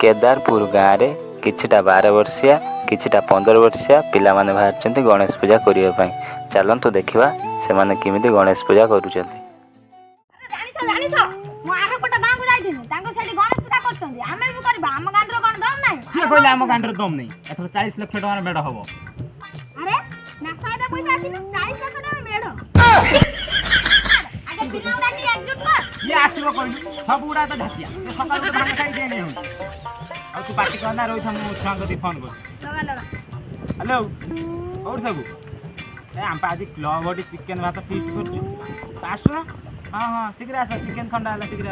केदारपुर गाँव में किछिटा 12 वर्षिया किछिटा 15 वर्षिया पिला माने बाहर गणेश पूजा करने चलतु देखा से माने किमिति गणेश पूजा करुछंती। हेलो और सब आम आज क्लब गोटे चिकेन भात फिस्ट कर आस हाँ हाँ शीघ्र आस चिकेन खंडा है शीघ्र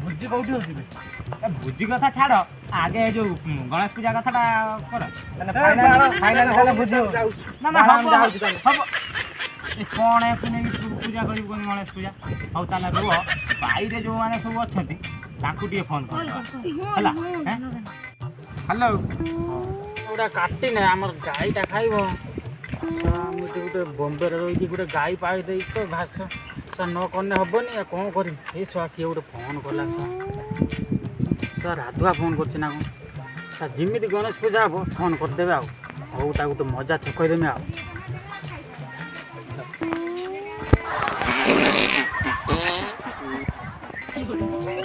भोजी कौटी हो भोजी कथा छाड़ आगे जो गणेश पूजा कथा कर कौन है पूजा कर गणेश पूजा हौ ताला रुह बाईरे जो मैंने सब अच्छा फोन कर हेलो गोटा काटी ना आम गाईटा खाइब मुझे गोटे बम्बे रही गोटे गाई पाई दे तो घास न कने हेनी कौन कर किए गोटे फोन कला सर राधुआ फोन कर जमी गणेश पूजा हम फोन करदे गोटे मजा चकईदेमी आ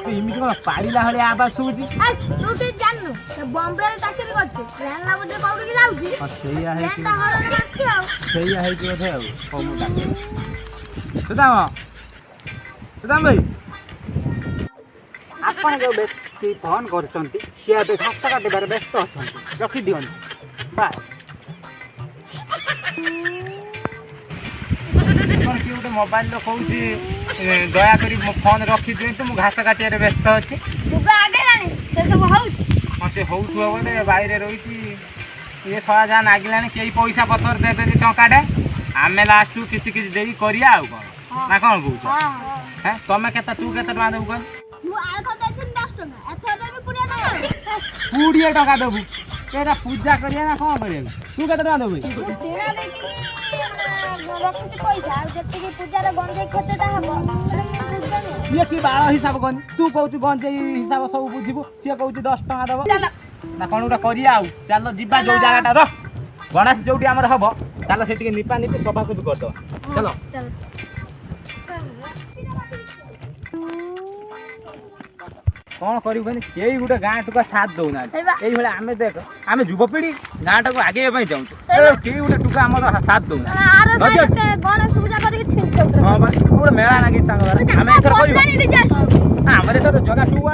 इमिति कौन पाड़ा भाई आवाज शुभुची सुदाम भाई आप जो व्यक्ति फोन कर घास काटार व्यस्त अच्छा रखी दिखती बाय किए गोटे मोबाइल कौन दयाकोरी मो फोन रखी दिखाँ मुझे घास काटिया व्यस्त अच्छे हाँ से हो बोले बाहर रही ये सहा जहाँ नागिला कई पैसा पतर देवे टाटा आम लास्ट किसी किसी करिया कौन ना कौन कह तुम के तू के देबू कह 20 टका देबू तेरा पूजा करिया ना कौन कर तू के देबू ये बाड़ हिसाब कनी तू कौच गंजे हिसाब सब बुझू सी कौच 10 टका देव ना कौन गोटे करिया चल जीवा जो जगटा रह गणेश जो हम चल से निपा नीति सफासफी करदे चलो कौन कर गोटे गाँ टुका साथ दौना ये आम देख आम युवपीढ़ी गाँ टाक आगे चाहूँ कई गोटे टुका आम साथ दौना हाँ गोटे मेला लगी आम एथर आम जगह सब